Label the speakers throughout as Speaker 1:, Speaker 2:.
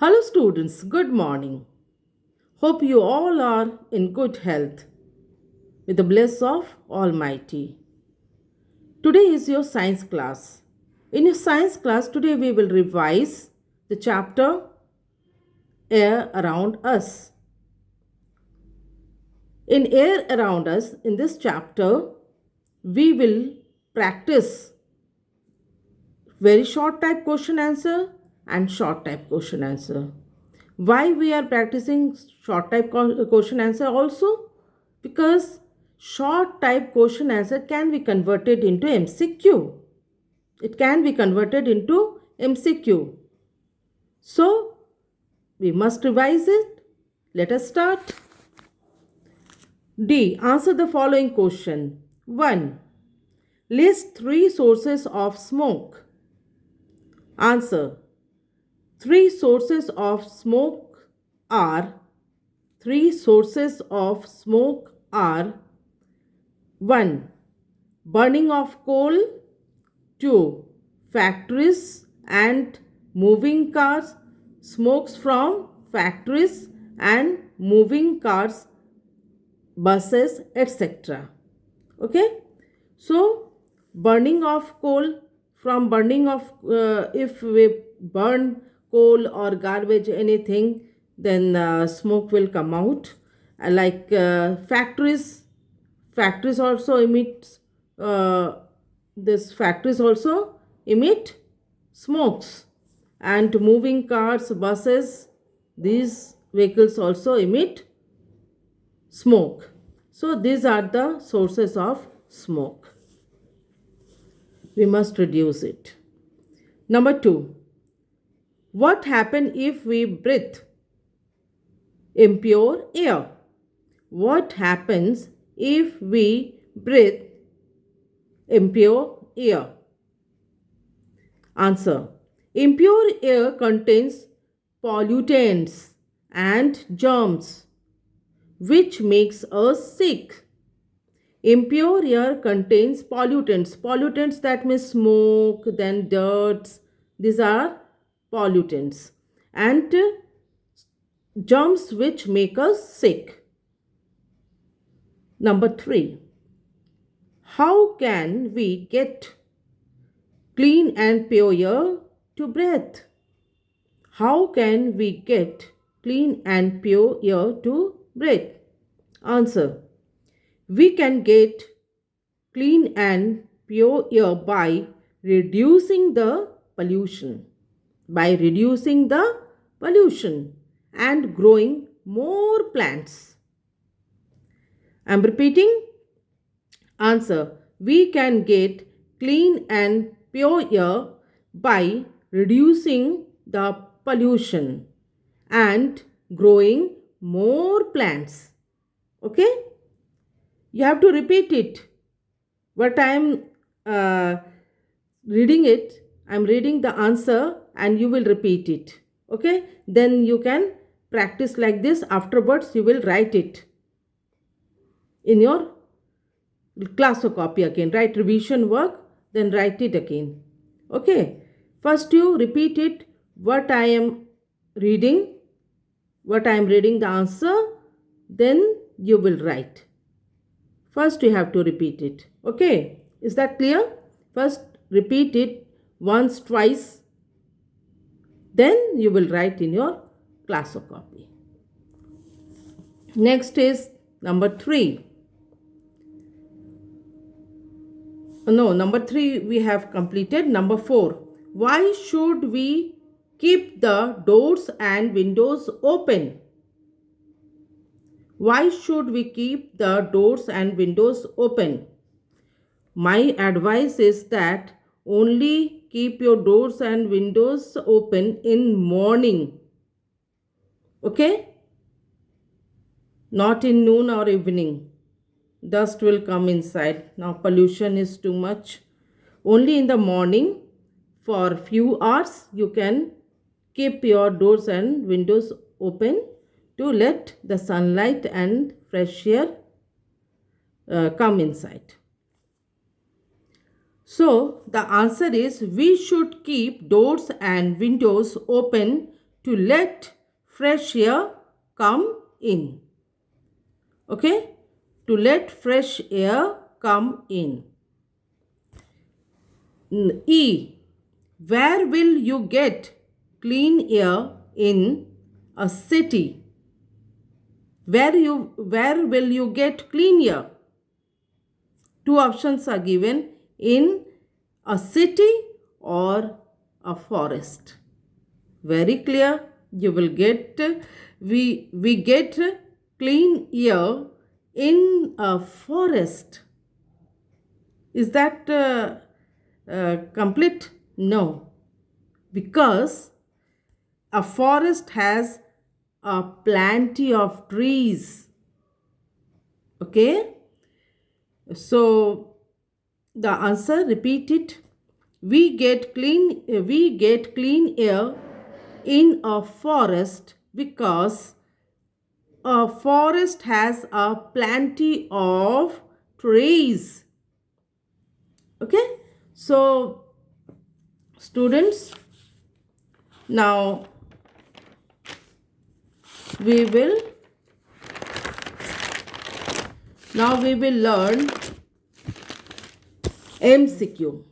Speaker 1: Hello, students. Good morning. Hope you all are in good health with the bliss of Almighty. Today is your science class. In your science class, today we will revise the chapter Air Around Us. In Air Around Us, in this chapter, we will practice very short type question answer and short type question answer. Why we are practicing short type question answer also? Because short type question answer can be converted into MCQ. It can be converted into MCQ. So we must revise it. Let us start. D. Answer the following question. 1. List 3 sources of smoke. Answer. 3 sources of smoke are 1. Burning of coal. 2. Factories and moving cars. Smokes from factories and moving cars, buses, etc. Okay. So burning of coal, from burning of if we burn coal or garbage anything, then smoke will come out. Like factories also emit uh, this factories also emit smokes, and moving cars, buses, these vehicles also emit smoke. So these are the sources of smoke. We must reduce it. Number 2. What happens if we breathe impure air? What happens if we breathe impure air? Answer. Impure air contains pollutants and germs which makes us sick. Impure air contains pollutants. Pollutants, that means smoke, then dirt. These are pollutants. And germs which make us sick. Number 3. How can we get clean and pure air to breathe? How can we get clean and pure air to breathe? Answer. We can get clean and pure air by reducing the pollution. By reducing the pollution and growing more plants. I am repeating. Answer. We can get clean and pure air by reducing the pollution and growing more plants. Okay? You have to repeat it. What I am reading it, I am reading the answer and you will repeat it. Okay? Then you can practice like this. Afterwards, you will write it in your class or copy again. Write revision work, then write it again. Okay? First, you repeat it. What I am reading, the answer, then you will write. First, you have to repeat it. Okay? Is that clear? First, repeat it once, twice. Then you will write in your class or copy. Next is number 3. No, number 3 we have completed. Number 4. Why should we keep the doors and windows open? Why should we keep the doors and windows open? My advice is that only keep your doors and windows open in morning. Okay? Not in noon or evening. Dust will come inside. Now pollution is too much. Only in the morning for few hours you can keep your doors and windows open to let the sunlight and fresh air come inside. So the answer is we should keep doors and windows open to let fresh air come in. Okay? To let fresh air come in. E. Where will you get clean air in a city? Where will you get clean air? Two options are given: in a city or a forest. Very clear. You will get we get clean air in a forest. Is that complete? No, because a forest has a plenty of trees. Okay, so the answer, repeat it. We get clean air in a forest because a forest has a plenty of trees. Okay, so students, now we will learn MCQ.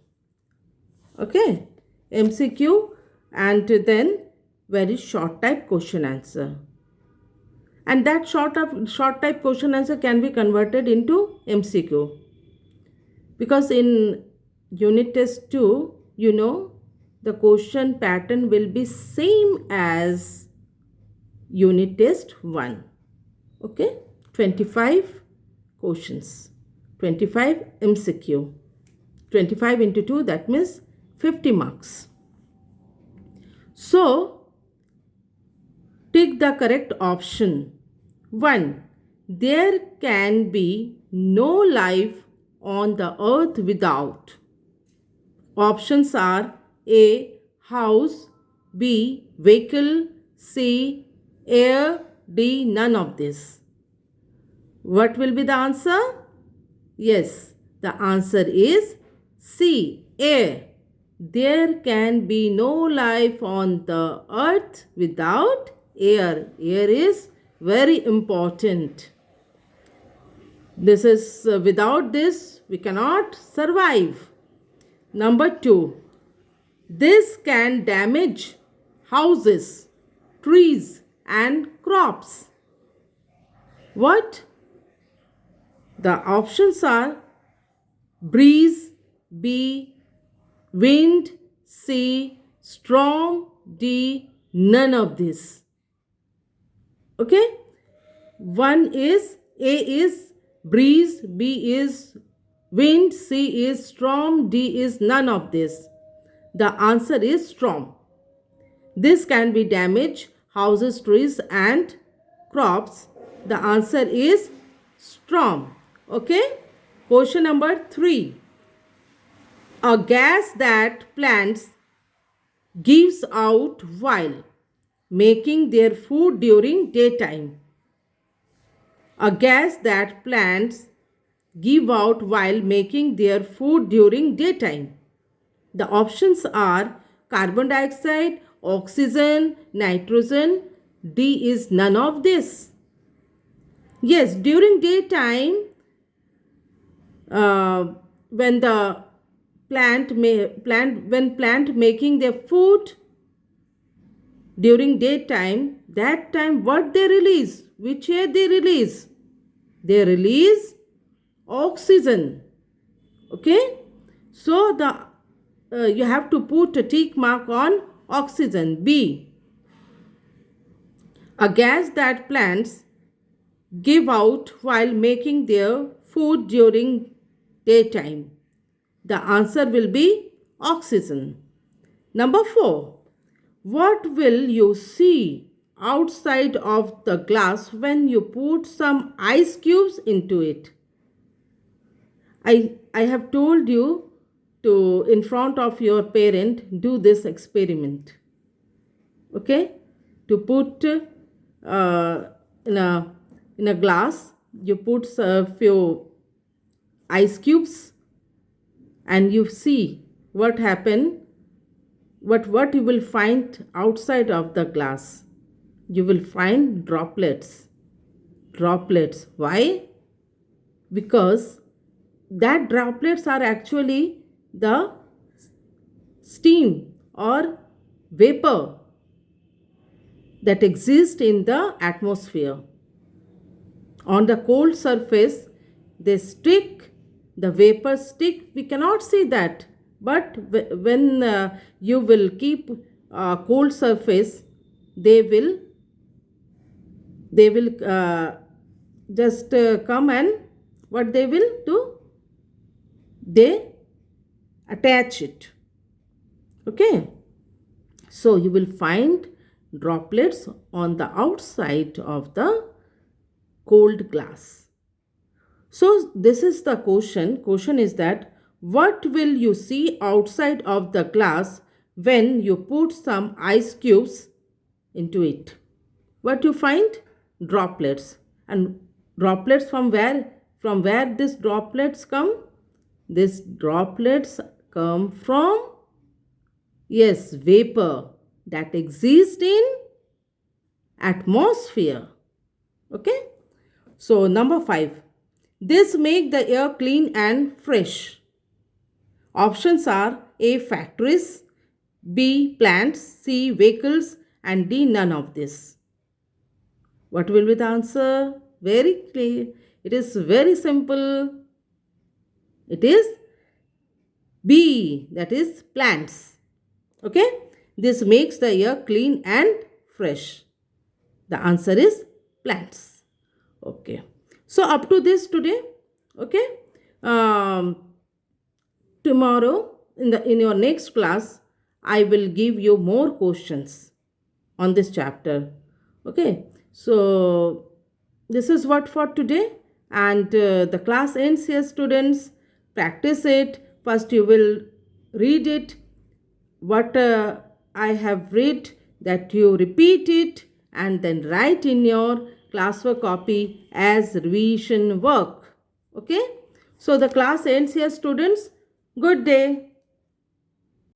Speaker 1: Okay, MCQ, and then very short type question answer. And that short type question answer can be converted into MCQ. Because in unit test 2, the question pattern will be same as unit test 1. Okay, 25 questions, 25 MCQ, 25 into 2, that means 50 marks. So take the correct option. 1. There can be no life on the earth without. Options are A. House, B. Vehicle, C. Air, D. None of this. What will be the answer? Yes, the answer is C. Air. There can be no life on the earth without air. Air is very important. This is without this we cannot survive. Number 2. This can damage houses, trees and crops. What? The options are breeze, B. Wind, C. Storm, D. None of this. Okay? One is A is breeze, B is wind, C is storm, D is none of this. The answer is storm. This can be damage houses, trees and crops. The answer is storm. Okay? Question number 3. A gas that plants gives out while making their food during daytime. A gas that plants give out while making their food during daytime. The options are carbon dioxide, oxygen, nitrogen. D is none of this. Yes, during daytime, when the plant making their food during daytime, that time what they release? Which air they release? They release oxygen. Okay, so you have to put a tick mark on oxygen. B. A gas that plants give out while making their food during daytime. The answer will be oxygen. Number 4. What will you see outside of the glass when you put some ice cubes into it? I have told you to, in front of your parent, do this experiment. Okay? To put in a glass, you put a few ice cubes and you see what happen what you will find outside of the glass? You will find droplets. Droplets. Why? Because that droplets are actually the steam or vapor that exist in the atmosphere. On the cold surface, they stick, the vapors stick. We cannot see that, but when you will keep cold surface, they will just come, and what they will do? They attach it. Okay, so you will find droplets on the outside of the cold glass. So this is the question. Question is that what will you see outside of the glass when you put some ice cubes into it? What you find? Droplets. And droplets from where? From where these droplets come? These droplets come from, yes, vapor that exists in atmosphere. Okay. So number 5. This make the air clean and fresh. Options are A. Factories, B. Plants, C. Vehicles, and D. None of this. What will be the answer? Very clear. It is very simple. It is B. That is plants. Okay. This makes the air clean and fresh. The answer is plants. Okay. So up to this today. Okay. Tomorrow in your next class, I will give you more questions on this chapter. Okay. So this is what for today, and the class ends here, students. Practice it. First you will read it, what I have read, that you repeat it and then write in your classwork copy as revision work. Okay. So the class ends here, students. Good day.